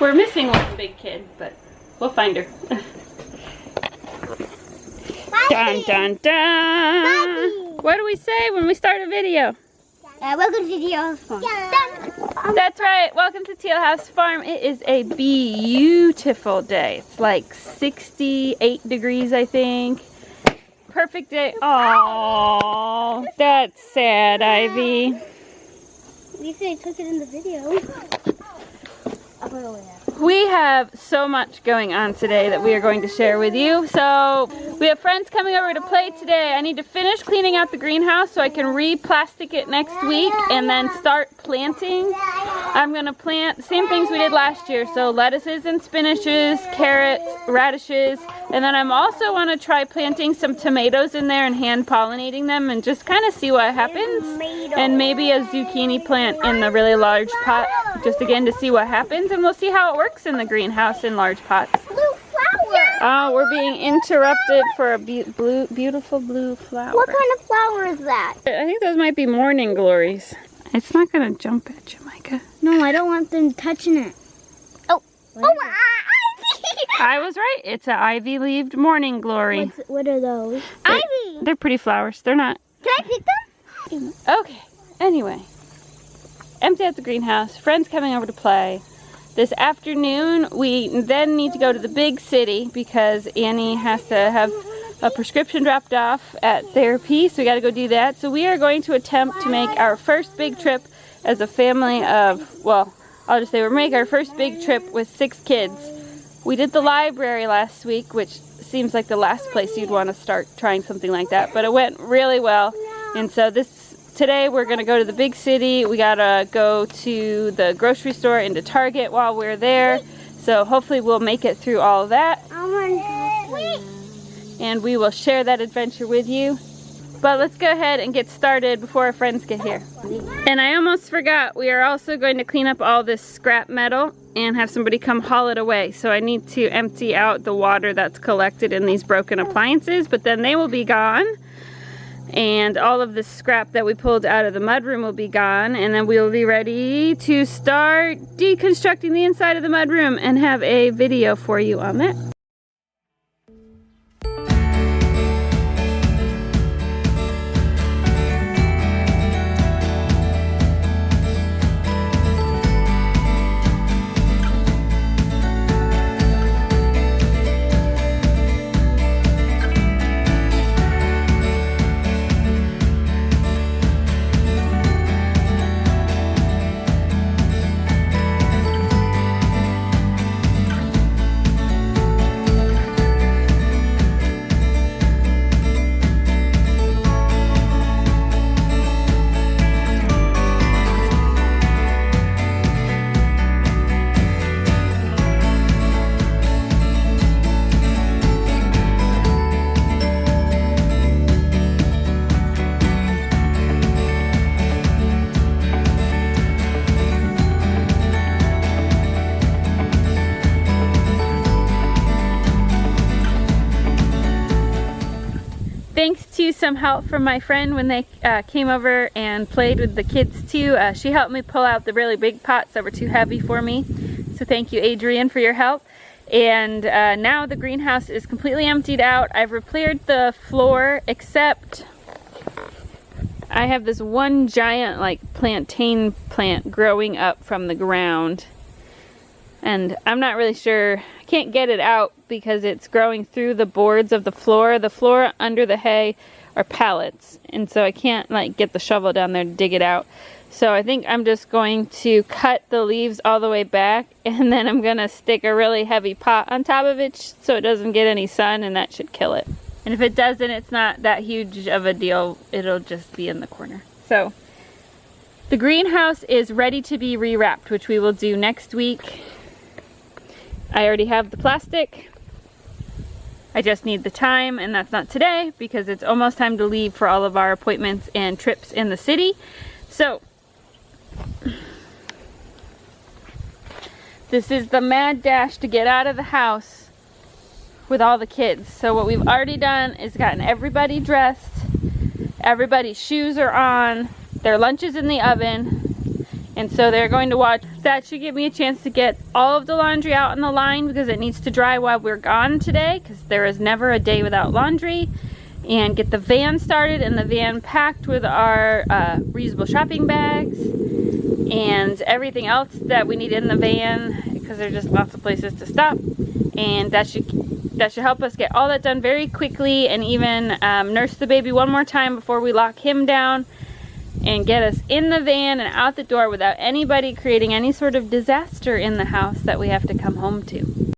We're missing one big kid, but we'll find her. Dun dun dun! Mommy. What do we say when we start a video? Welcome to Teal House Farm. That's right. Welcome to Teal House Farm. It is a beautiful day. It's like 68 degrees, I think. Perfect day. Oh, that's sad, Ivy. At least I took it in the video. We have so much going on today that we are going to share with you. So we have friends coming over to play today. I need to finish cleaning out the greenhouse so I can re-plastic it next week and then start planting. I'm going to plant the same things we did last year. So lettuces and spinaches, carrots, radishes, and then I'm also want to try planting some tomatoes in there and hand pollinating them and just kind of see what happens. And maybe a zucchini plant in the really large pot, just again to see what happens, and we'll see how it works in the greenhouse in large pots. Blue flower. Oh, we're being interrupted for a beautiful blue flower. What kind of flower is that? I think those might be morning glories. It's not going to jump at you, Micah. No, I don't want them touching it. Oh, I was right. It's an ivy-leaved morning glory. What are those? Ivy. They're pretty flowers. They're not. Can I pick them? Okay. Anyway. Empty out the greenhouse. Friends coming over to play. This afternoon, we then need to go to the big city because Annie has to have a prescription dropped off at therapy, so we got to go do that. So we are going to attempt to make our first big trip as a family of, well, I'll just say we're making our first big trip with 6 kids. We did the library last week, which seems like the last place you'd want to start trying something like that, but it went really well. And so today we're going to go to the big city. We got to go to the grocery store and to Target while we're there. So hopefully we'll make it through all of that. And we will share that adventure with you. But let's go ahead and get started before our friends get here. And I almost forgot, we are also going to clean up all this scrap metal and have somebody come haul it away. So I need to empty out the water that's collected in these broken appliances, but then they will be gone. And all of the scrap that we pulled out of the mudroom will be gone, and then we will be ready to start deconstructing the inside of the mudroom and have a video for you on that. Thanks to some help from my friend when they came over and played with the kids too. She helped me pull out the really big pots that were too heavy for me. So thank you, Adrian, for your help. And now the greenhouse is completely emptied out. I've repaired the floor, except I have this one giant like plantain plant growing up from the ground. And I'm not really sure, I can't get it out because it's growing through the boards of the floor. The floor under the hay are pallets, and so I can't like get the shovel down there to dig it out. So I think I'm just going to cut the leaves all the way back, and then I'm gonna stick a really heavy pot on top of it so it doesn't get any sun, and that should kill it. And if it doesn't, it's not that huge of a deal. It'll just be in the corner. So the greenhouse is ready to be rewrapped, which we will do next week. I already have the plastic. I just need the time, and that's not today because it's almost time to leave for all of our appointments and trips in the city. So this is the mad dash to get out of the house with all the kids. So what we've already done is gotten everybody dressed. Everybody's shoes are on. Their lunch is in the oven. And so they're going to watch. That should give me a chance to get all of the laundry out on the line because it needs to dry while we're gone today, because there is never a day without laundry. And get the van started and the van packed with our reusable shopping bags and everything else that we need in the van, because there's just lots of places to stop. And that should help us get all that done very quickly, and even nurse the baby one more time before we lock him down, and get us in the van and out the door without anybody creating any sort of disaster in the house that we have to come home to.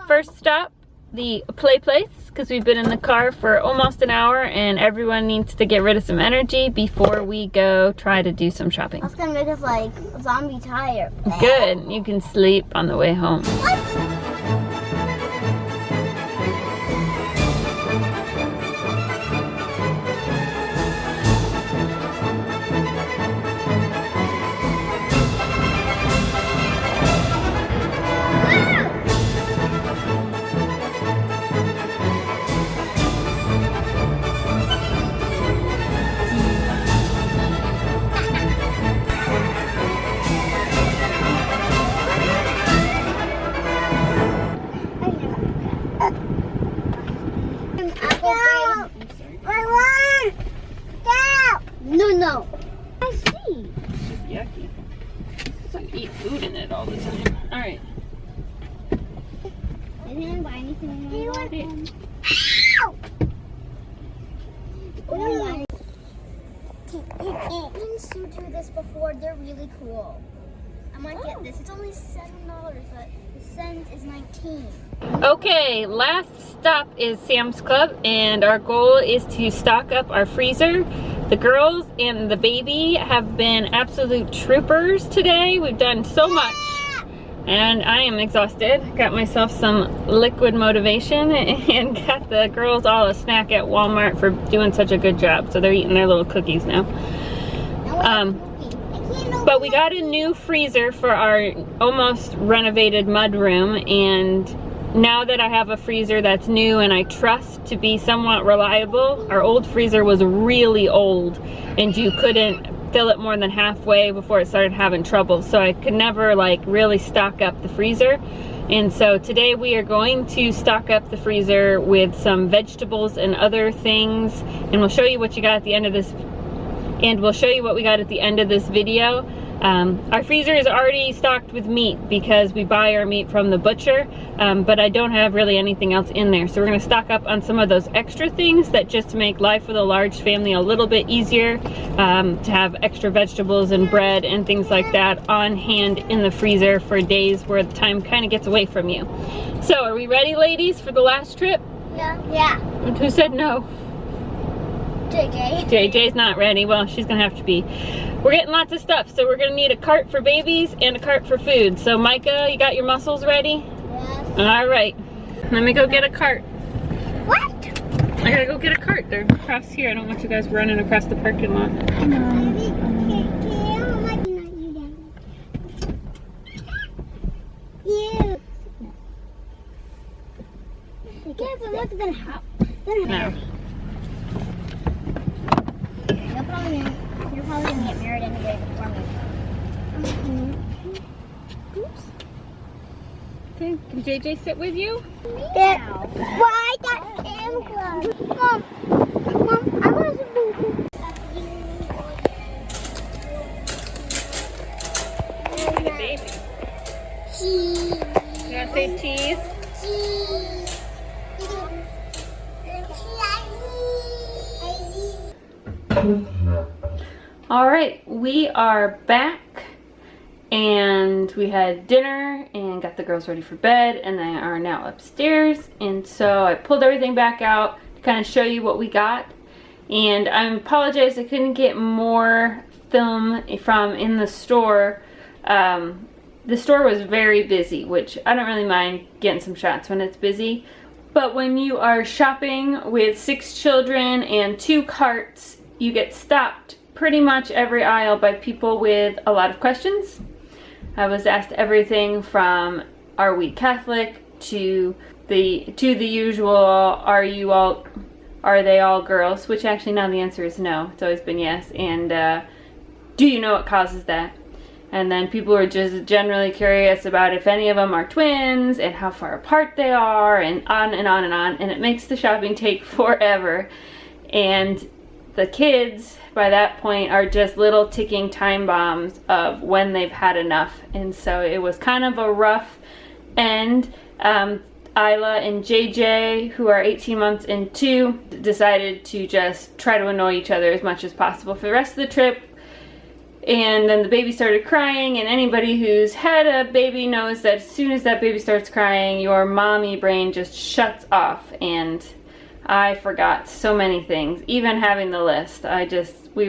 First stop, the play place, because we've been in the car for almost an hour and everyone needs to get rid of some energy before we go try to do some shopping. That's gonna make us like zombie tired. Good, you can sleep on the way home. What? No. I see. It's just yucky. So you eat food in it all the time. Alright. I didn't buy anything. Do you want it? I've seen Sue do this before. They're really cool. I might get this. It's only $7, but it's cents is 19. Okay, last stop is Sam's Club, and our goal is to stock up our freezer. The girls and the baby have been absolute troopers today. We've done so much, and I am exhausted. Got myself some liquid motivation and got the girls all a snack at Walmart for doing such a good job. So they're eating their little cookies now. But we got a new freezer for our almost renovated mudroom, and now that I have a freezer that's new and I trust to be somewhat reliable, our old freezer was really old and you couldn't fill it more than halfway before it started having trouble. So I could never like really stock up the freezer. And so today we are going to stock up the freezer with some vegetables and other things, and we'll show you what you got at the end of this, and we'll show you what we got at the end of this video. Our freezer is already stocked with meat because we buy our meat from the butcher, but I don't have really anything else in there. So we're gonna stock up on some of those extra things that just make life with a large family a little bit easier, to have extra vegetables and bread and things like that on hand in the freezer for days where the time kind of gets away from you. So are we ready, ladies, for the last trip? Yeah. And who said no? JJ. JJ's not ready. Well, she's gonna have to be. We're getting lots of stuff, so we're gonna need a cart for babies and a cart for food. So Micah, you got your muscles ready? Yes. All right. Let me go get a cart. What? I gotta go get a cart. They're across here. I don't want you guys running across the parking lot. Yeah, but what's gonna happen? No. You're probably gonna get married anyway before me. Okay, can JJ sit with you? Yeah. Why that Sam Club? Mom, I want to be. Hey, baby. Cheese. You wanna say cheese? Cheese. All right, we are back, and we had dinner and got the girls ready for bed, and they are now upstairs. And so I pulled everything back out to kind of show you what we got. And I apologize I couldn't get more film from in the store. The store was very busy, which I don't really mind getting some shots when it's busy. But when you are shopping with 6 children and 2 carts, you get stopped pretty much every aisle by people with a lot of questions. I was asked everything from, are we Catholic, to the usual, are they all girls? Which actually now the answer is no. It's always been yes. And do you know what causes that? And then people are just generally curious about if any of them are twins and how far apart they are, and on and on and on. And it makes the shopping take forever. And the kids, by that point, are just little ticking time bombs of when they've had enough. And so it was kind of a rough end. Isla and JJ, who are 18 months and 2, decided to just try to annoy each other as much as possible for the rest of the trip. And then the baby started crying, and anybody who's had a baby knows that as soon as that baby starts crying, your mommy brain just shuts off. And I forgot so many things, even having the list. We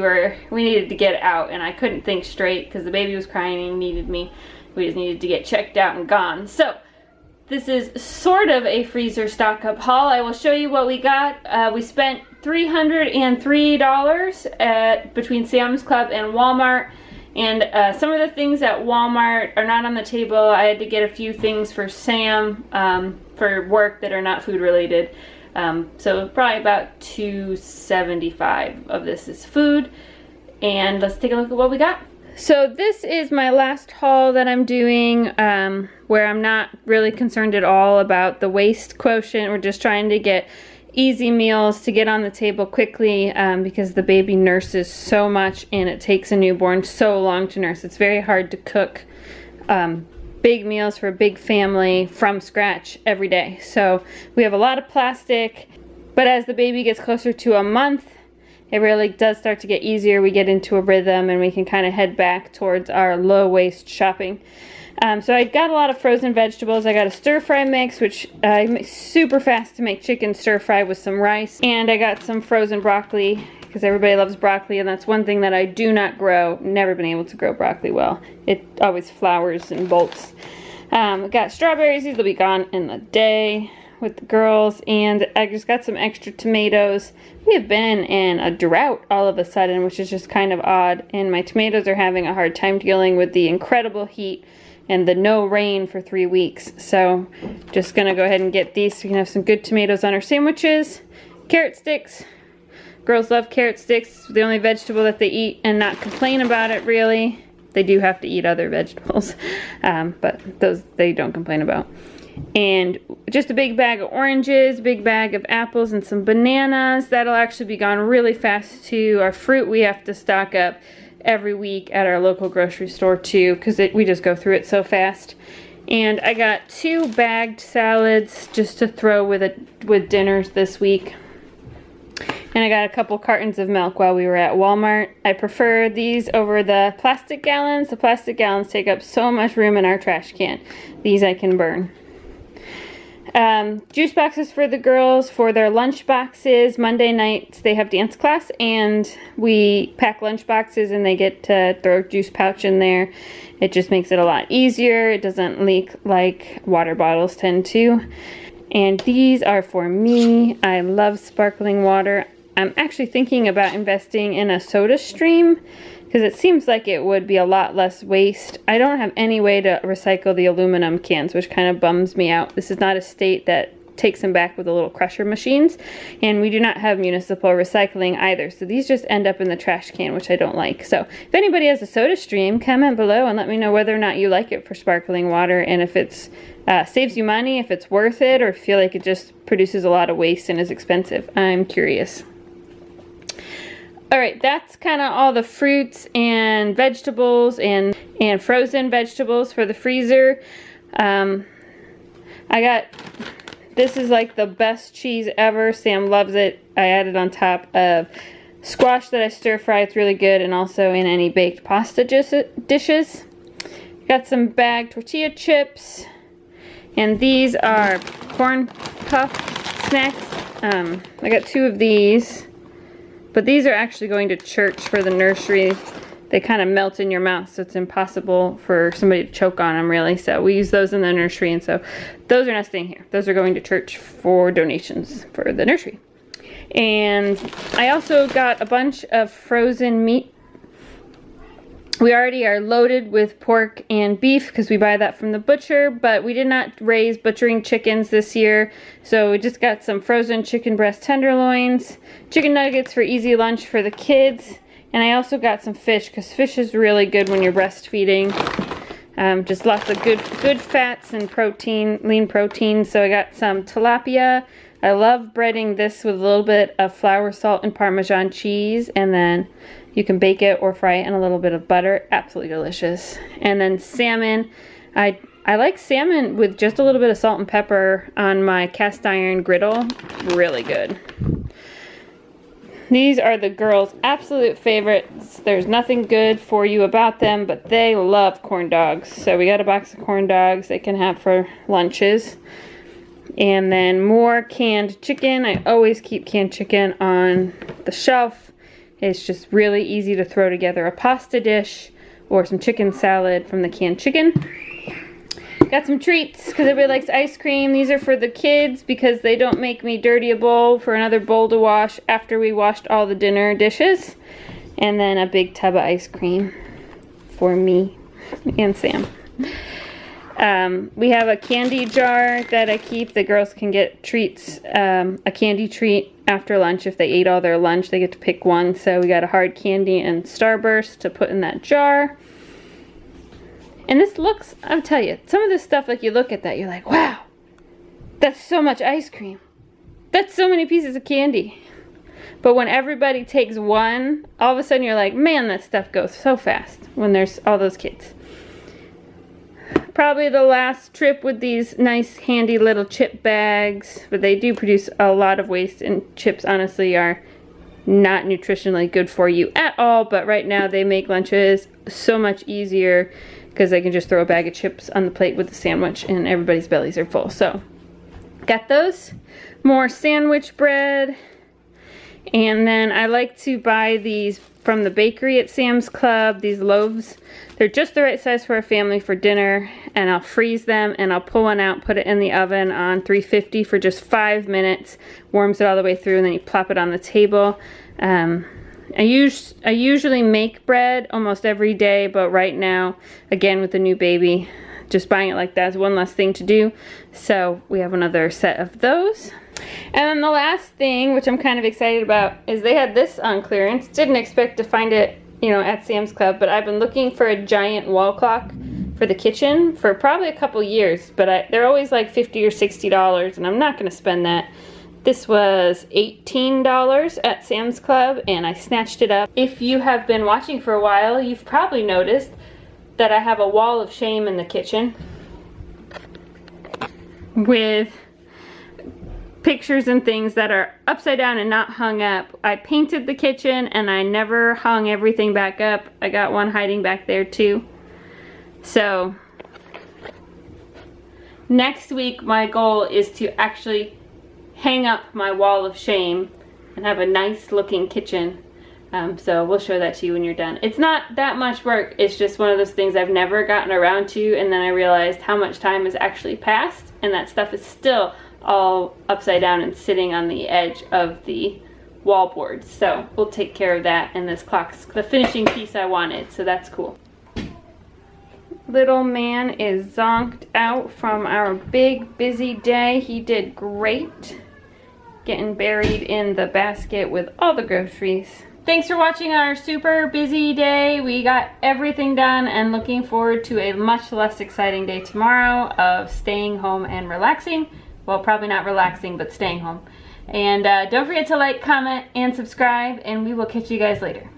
needed to get out, and I couldn't think straight because the baby was crying and needed me. We just needed to get checked out and gone. So this is sort of a freezer stock up haul. I will show you what we got. We spent $303 between Sam's Club and Walmart. And some of the things at Walmart are not on the table. I had to get a few things for Sam for work that are not food related. So probably about $275 of this is food. And let's take a look at what we got. So this is my last haul that I'm doing, where I'm not really concerned at all about the waste quotient. We're just trying to get easy meals to get on the table quickly, because the baby nurses so much and it takes a newborn so long to nurse. It's very hard to cook big meals for a big family from scratch every day. So we have a lot of plastic, but as the baby gets closer to a month, it really does start to get easier. We get into a rhythm and we can kind of head back towards our low waste shopping. So I got a lot of frozen vegetables. I got a stir-fry mix, which super fast to make chicken stir-fry with some rice. And I got some frozen broccoli, because everybody loves broccoli, and that's one thing that I do not grow. Never been able to grow broccoli well. It always flowers and bolts. Got strawberries. These will be gone in a day with the girls. And I just got some extra tomatoes. We have been in a drought all of a sudden, which is just kind of odd. And my tomatoes are having a hard time dealing with the incredible heat and the no rain for 3 weeks. So just gonna go ahead and get these so we can have some good tomatoes on our sandwiches. Carrot sticks. Girls love carrot sticks. The only vegetable that they eat and not complain about it, really. They do have to eat other vegetables, but those they don't complain about. And just a big bag of oranges, big bag of apples, and some bananas. That'll actually be gone really fast too. Our fruit we have to stock up every week at our local grocery store too, because we just go through it so fast. And I got 2 bagged salads just to throw with dinners this week. And I got a couple cartons of milk while we were at Walmart. I prefer these over the plastic gallons. The plastic gallons take up so much room in our trash can. These I can burn. Juice boxes for the girls for their lunch boxes. Monday nights they have dance class, and we pack lunch boxes and they get to throw a juice pouch in there. It just makes it a lot easier. It doesn't leak like water bottles tend to. And these are for me. I love sparkling water. I'm actually thinking about investing in a soda stream, because it seems like it would be a lot less waste. I don't have any way to recycle the aluminum cans, which kind of bums me out. This is not a state that takes them back with the little crusher machines, and we do not have municipal recycling either. So these just end up in the trash can, which I don't like. So if anybody has a soda stream, comment below and let me know whether or not you like it for sparkling water, and if it's saves you money, if it's worth it, or feel like it just produces a lot of waste and is expensive. I'm curious. Alright, that's kind of all the fruits and vegetables and frozen vegetables for the freezer. This is like the best cheese ever. Sam loves it. I added on top of squash that I stir fry. It's really good, and also in any baked pasta dishes. Got some bagged tortilla chips, and these are corn puff snacks. I got 2 of these. But these are actually going to church for the nursery. They kind of melt in your mouth, so it's impossible for somebody to choke on them, really. So we use those in the nursery, and so those are not staying here. Those are going to church for donations for the nursery. And I also got a bunch of frozen meat. We already are loaded with pork and beef because we buy that from the butcher, but we did not raise butchering chickens this year, so we just got some frozen chicken breast tenderloins, chicken nuggets for easy lunch for the kids, and I also got some fish because fish is really good when you're breastfeeding. Just lots of good fats and protein, lean protein. So I got some tilapia. I love breading this with a little bit of flour, salt, and Parmesan cheese, and then you can bake it or fry it in a little bit of butter. Absolutely delicious. And then salmon. I like salmon with just a little bit of salt and pepper on my cast iron griddle. Really good. These are the girls' absolute favorites. There's nothing good for you about them, but they love corn dogs. So we got a box of corn dogs they can have for lunches. And then more canned chicken. I always keep canned chicken on the shelf. It's just really easy to throw together a pasta dish or some chicken salad from the canned chicken. Got some treats because everybody likes ice cream. These are for the kids because they don't make me dirty a bowl for another bowl to wash after we washed all the dinner dishes. And then a big tub of ice cream for me and Sam. We have a candy jar that I keep. The girls can get treats, a candy treat after lunch. If they ate all their lunch, they get to pick one. So we got a hard candy and Starburst to put in that jar. And this looks, I'll tell you, some of this stuff, like you look at that, you're like, wow, that's so much ice cream. That's so many pieces of candy. But when everybody takes one, all of a sudden you're like, man, that stuff goes so fast when there's all those kids. Probably the last trip with these nice handy little chip bags, but they do produce a lot of waste, and chips honestly are not nutritionally good for you at all, but right now they make lunches so much easier because they can just throw a bag of chips on the plate with the sandwich and everybody's bellies are full. So got those. More sandwich bread. And then I like to buy these from the bakery at Sam's Club, these loaves. They're just the right size for a family for dinner, and I'll freeze them and I'll pull one out, put it in the oven on 350 for just 5 minutes, warms it all the way through, and then you plop it on the table. I usually make bread almost every day, but right now, again with the new baby, just buying it like that is one less thing to do. So we have another set of those. And then the last thing, which I'm kind of excited about, is they had this on clearance. Didn't expect to find it, you know, at Sam's Club, but I've been looking for a giant wall clock for the kitchen for probably a couple years, but they're always like $50 or $60, and I'm not going to spend that. This was $18 at Sam's Club, and I snatched it up. If you have been watching for a while, you've probably noticed that I have a wall of shame in the kitchen with pictures and things that are upside down and not hung up. I painted the kitchen and I never hung everything back up. I got one hiding back there too. So next week my goal is to actually hang up my wall of shame and have a nice looking kitchen. So we'll show that to you when you're done. It's not that much work. It's just one of those things I've never gotten around to, and then I realized how much time has actually passed and that stuff is still all upside down and sitting on the edge of the wall boards. So we'll take care of that, and this clock's the finishing piece I wanted, so that's cool. Little man is zonked out from our big busy day. He did great getting buried in the basket with all the groceries. Thanks for watching our super busy day. We got everything done and looking forward to a much less exciting day tomorrow of staying home and relaxing. Well, probably not relaxing, but staying home. And don't forget to like, comment, and subscribe, and we will catch you guys later.